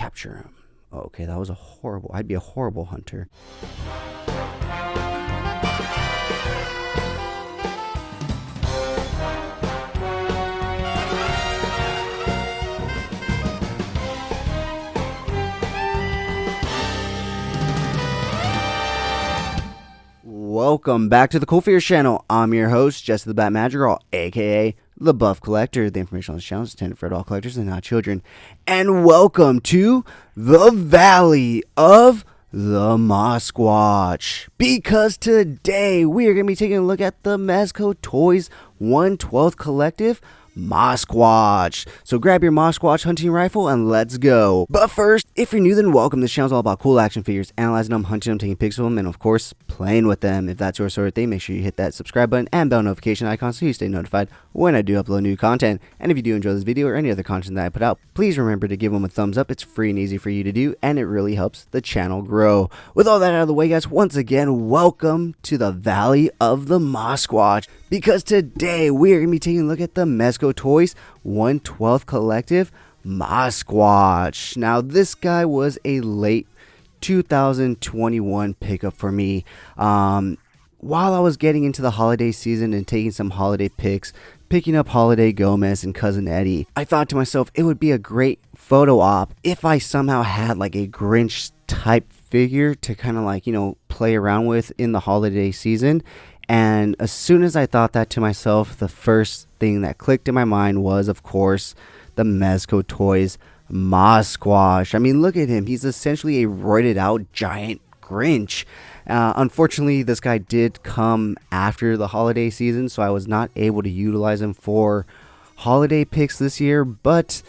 capture him. Okay, that was a horrible, I'd be a horrible hunter. Welcome back to the CoolFigurez channel. I'm your host, Jesse the Bat Madrigal, aka the Buff Collector. The information on this channel is intended for adult collectors and not children. And welcome to the Valley of the Mosquatch. Because today we are going to be taking a look at the Mezco Toyz One 12th Collective Mosquatch. So grab your Mosquatch hunting rifle and let's go. But first, if you're new, then welcome. This channel is all about cool action figures, analyzing them, hunting them, taking pics of them, and of course, playing with them. If that's your sort of thing, make sure you hit that subscribe button and bell notification icon so you stay notified when I do upload new content. And if you do enjoy this video or any other content that I put out, please remember to give them a thumbs up. It's free and easy for you to do, and it really helps the channel grow. With all that out of the way, guys, once again, welcome to the Valley of the Mosquatch. Because today we are going to be taking a look at the Mezco Toyz One 12th Collective Mosquatch. Now, this guy was a late 2021 pickup for me. While I was getting into the holiday season and taking some holiday pics, picking up Holiday Gomez and Cousin Eddie, I thought to myself it would be a great photo op if I somehow had like a Grinch type figure to kind of like, play around with in the holiday season. And as soon as I thought that to myself, the first thing that clicked in my mind was, of course, the Mezco Toyz Mosquatch. I mean, look at him. He's essentially a roided out giant Grinch. Unfortunately, this guy did come after the holiday season, so I was not able to utilize him for holiday picks this year. But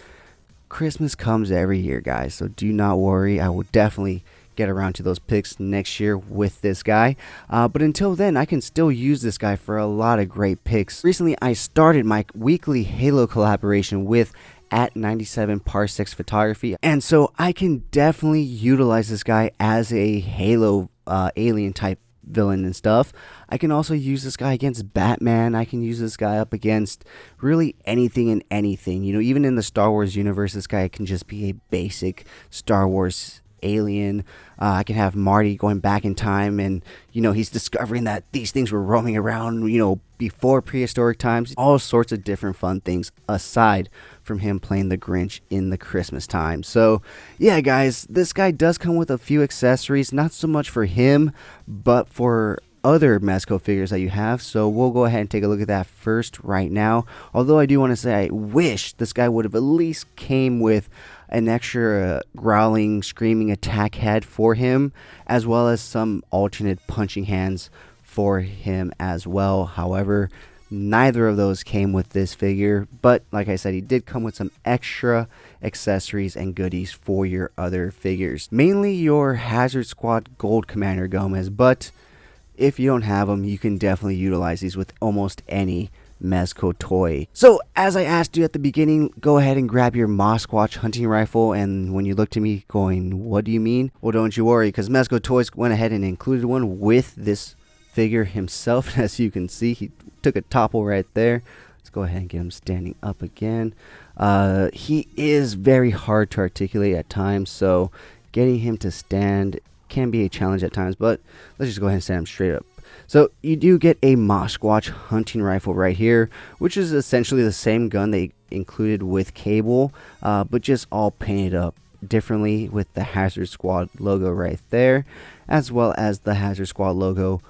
Christmas comes every year, guys, so do not worry. I will definitely get around to those picks next year with this guy, but until then I can still use this guy for a lot of great picks. Recently I started my weekly Halo collaboration with at 97 Parsecs Photography, and so I can definitely utilize this guy as a Halo alien type villain and stuff. I can also use this guy against Batman. I can use this guy up against really anything and anything. Even in the Star Wars universe, this guy can just be a basic Star Wars alien. I can have Marty going back in time, and he's discovering that these things were roaming around before prehistoric times. All sorts of different fun things aside from him playing the Grinch in the Christmas time. So yeah, guys, this guy does come with a few accessories, not so much for him but for other Mezco figures that you have. So we'll go ahead and take a look at that first right now. Although I do want to say I wish this guy would have at least came with an extra growling, screaming attack head for him, as well as some alternate punching hands for him as well. However, neither of those came with this figure, but like I said, he did come with some extra accessories and goodies for your other figures, mainly your Hazard Squad Gold Commander Gomez. But if you don't have them, you can definitely utilize these with almost any Mezco toy. So as I asked you at the beginning, go ahead and grab your Mosquatch hunting rifle. And when you looked at me going, what do you mean? Well, don't you worry, because Mezco Toyz went ahead and included one with this figure himself. As you can see, he took a topple right there. Let's go ahead and get him standing up again. He is very hard to articulate at times, so getting him to stand can be a challenge at times, but let's just go ahead and stand him straight up. So you do get a Mosquatch hunting rifle right here, which is essentially the same gun they included with Cable, but just all painted up differently with the Hazard Squad logo right there, as well as the Hazard Squad logo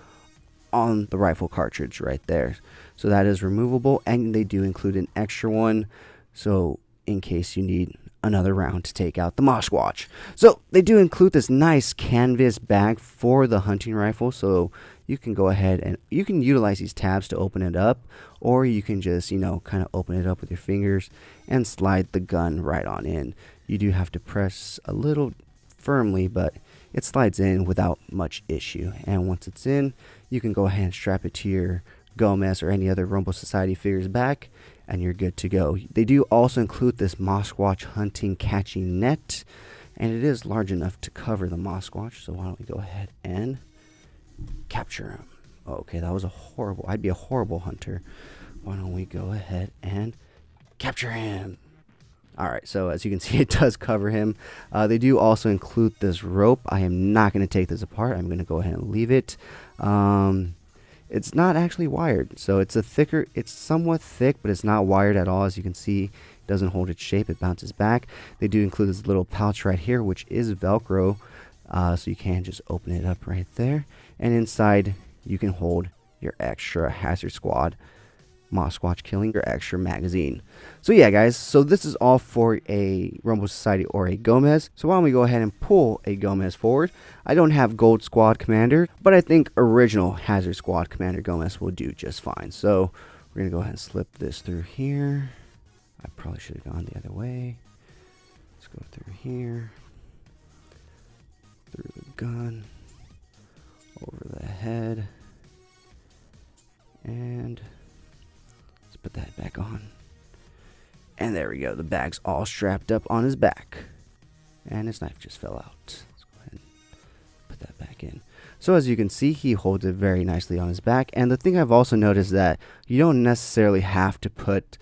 on the rifle cartridge right there. So that is removable, and they do include an extra one, so in case you need another round to take out the Mosquatch. So they do include this nice canvas bag for the hunting rifle, so you can go ahead and you can utilize these tabs to open it up, or you can just kind of open it up with your fingers and slide the gun right on in. You do have to press a little firmly, but it slides in without much issue. And once it's in, you can go ahead and strap it to your Gomez or any other Rumble Society figures back, and you're good to go. They do also include this Mosquatch hunting catching net, and it is large enough to cover the Mosquatch. So why don't we go ahead and capture him? Okay, that was a horrible, I'd be a horrible hunter. Why don't we go ahead and capture him? Alright, so as you can see, it does cover him. They do also include this rope. I am not going to take this apart. I'm going to go ahead and leave it. It's not actually wired, so it's somewhat thick, but it's not wired at all. As you can see, it doesn't hold its shape. It bounces back. They do include this little pouch right here, which is Velcro, so you can just open it up right there. And inside, you can hold your extra Hazard Squad Mosquatch killing, your extra magazine. So yeah, guys, so this is all for a Rumble Society or a Gomez. So why don't we go ahead and pull a Gomez forward. I don't have Gold Squad Commander, but I think original Hazard Squad Commander Gomez will do just fine. So we're gonna go ahead and slip this through here. I probably should have gone the other way. Let's go through here, through the gun, over the head, and put that back on. And there we go. The bag's all strapped up on his back. And his knife just fell out. Let's go ahead and put that back in. So as you can see, he holds it very nicely on his back. And the thing I've also noticed that you don't necessarily have to put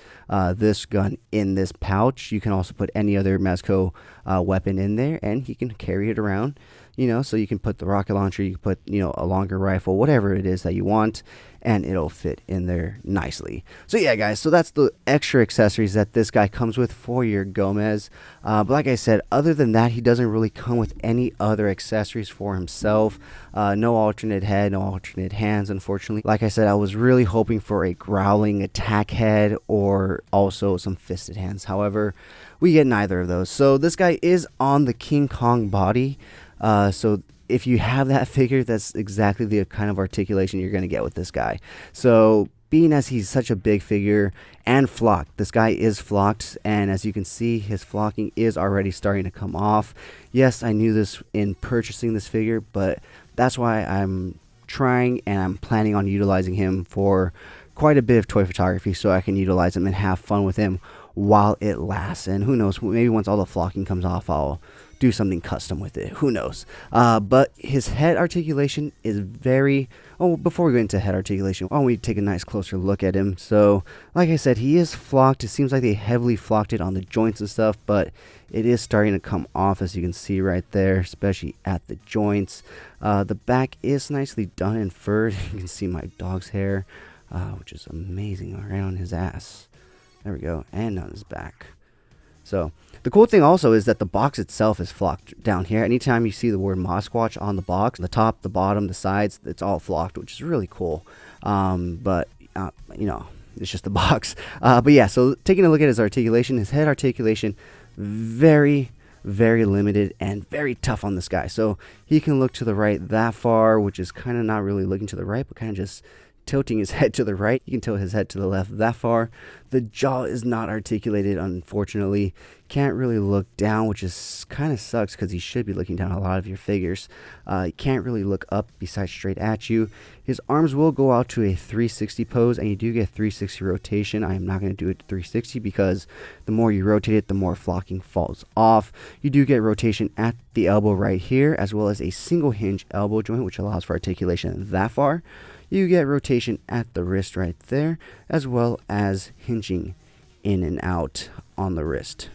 this gun in this pouch. You can also put any other Mezco weapon in there, and he can carry it around. You know, so you can put the rocket launcher, you can put, you know, a longer rifle, whatever it is that you want, and it'll fit in there nicely. So yeah, guys, so that's the extra accessories that this guy comes with for your Gomez. But like I said, other than that, he doesn't really come with any other accessories for himself. No alternate head, no alternate hands, unfortunately. Like I said, I was really hoping for a growling attack head or also some fisted hands. However, we get neither of those. So this guy is on the King Kong body. So if you have that figure, that's exactly the kind of articulation you're going to get with this guy. So being as he's such a big figure and flocked, this guy is flocked, and as you can see, his flocking is already starting to come off. Yes, I knew this in purchasing this figure, but that's why I'm trying and I'm planning on utilizing him for quite a bit of toy photography, so I can utilize him and have fun with him while it lasts. And who knows, maybe once all the flocking comes off, I'll do something custom with it. Who knows? But his head articulation is very... Oh, before we go into head articulation, why don't we take a nice closer look at him? So, like I said, he is flocked. It seems like they heavily flocked it on the joints and stuff, but it is starting to come off, as you can see right there, especially at the joints. The back is nicely done and furred. You can see my dog's hair, which is amazing, right on his ass. There we go, and on his back. So the cool thing also is that the box itself is flocked down here. Anytime you see the word Mosquatch on the box, the top, the bottom, the sides, it's all flocked, which is really cool. But you know, it's just the box. But yeah, so taking a look at his articulation, his head articulation, very, very limited and very tough on this guy. So he can look to the right that far, which is kind of not really looking to the right, but kind of just tilting his head to the right. You can tilt his head to the left that far. The jaw is not articulated, unfortunately. Can't really look down, which is kind of sucks because he should be looking down a lot of your figures. He can't really look up besides straight at you. His arms will go out to a 360 pose, and you do get 360 rotation. I am not going to do it 360 because the more you rotate it, the more flocking falls off. You do get rotation at the elbow right here, as well as a single hinge elbow joint, which allows for articulation that far. You get rotation at the wrist right there, as well as hinging in and out on the wrist.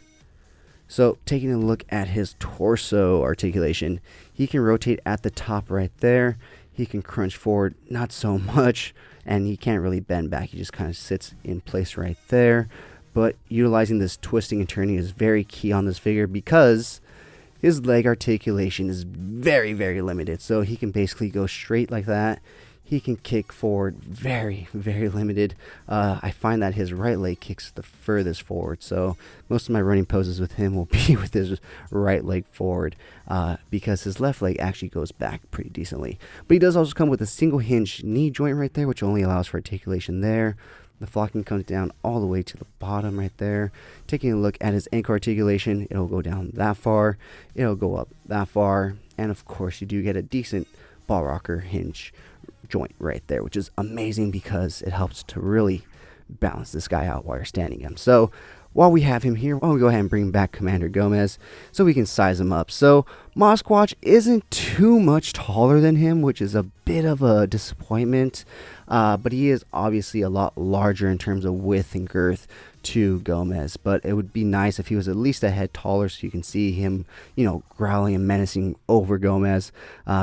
So taking a look at his torso articulation, he can rotate at the top right there. He can crunch forward, not so much, and he can't really bend back. He just kind of sits in place right there. But utilizing this twisting and turning is very key on this figure because his leg articulation is very, very limited. So he can basically go straight like that. He can kick forward, very, very limited. I find that his right leg kicks the furthest forward. So most of my running poses with him will be with his right leg forward because his left leg actually goes back pretty decently. But he does also come with a single hinge knee joint right there, which only allows for articulation there. The flocking comes down all the way to the bottom right there. Taking a look at his ankle articulation, it'll go down that far. It'll go up that far. And of course, you do get a decent ball rocker hinge joint right there, which is amazing because it helps to really balance this guy out while you're standing him. So while we have him here, why don't we go ahead and bring back Commander Gomez so we can size him up. So Mosquatch isn't too much taller than him, which is a bit of a disappointment, but he is obviously a lot larger in terms of width and girth to Gomez. But it would be nice if he was at least a head taller so you can see him, growling and menacing over Gomez,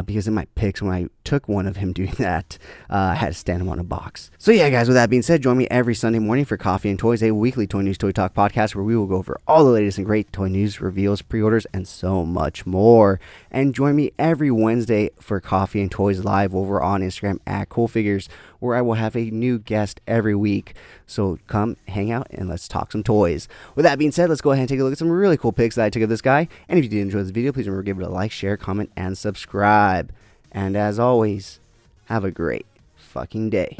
because in my picks when I took one of him doing that, I had to stand him on a box. So yeah, guys, with that being said, join me every Sunday morning for Coffee and Toys, a weekly toy news, toy talk podcast where we will go over all the latest and great toy news, reveals, pre-orders, and so much more. And join me every Wednesday for Coffee and Toys live over on Instagram at CoolFigurez, where I will have a new guest every week. So come hang out and let's talk some toys. With that being said, let's go ahead and take a look at some really cool pics that I took of this guy. And if you did enjoy this video, please remember to give it a like, share, comment, and subscribe. And as always, have a great fucking day.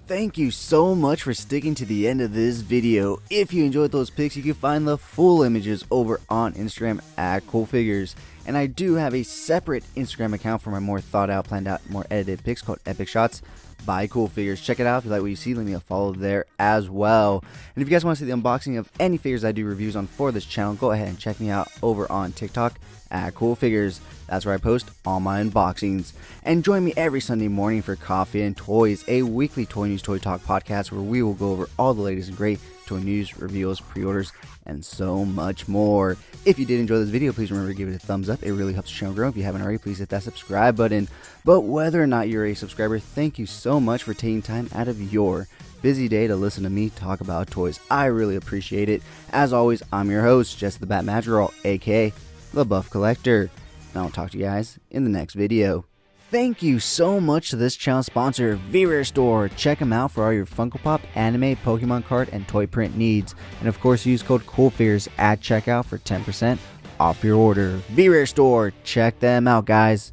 Thank you so much for sticking to the end of this video. If you enjoyed those pics, you can find the full images over on Instagram at CoolFigurez. And I do have a separate Instagram account for my more thought out, planned out, more edited pics called Epic Shots by CoolFigurez. Check it out. If you like what you see, leave me a follow there as well. And if you guys want to see the unboxing of any figures I do reviews on for this channel, go ahead and check me out over on TikTok at CoolFigurez. That's where I post all my unboxings. And join me every Sunday morning for Coffee and Toys, a weekly toy news, toy talk podcast where we will go over all the latest and great toy news, reveals, pre-orders, and so much more. If you did enjoy this video, please remember to give it a thumbs up. It really helps the channel grow. If you haven't already, please hit that subscribe button. But whether or not you're a subscriber, thank you so much for taking time out of your busy day to listen to me talk about toys. I really appreciate it. As always, I'm your host, Jess the Bat Madrigal, aka the Buff Collector. And I'll talk to you guys in the next video. Thank you so much to this channel sponsor, VRare Store. Check them out for all your Funko Pop, anime, Pokemon card, and toy print needs. And of course, use code CoolFigurez at checkout for 10% off your order. VRare Store, check them out, guys.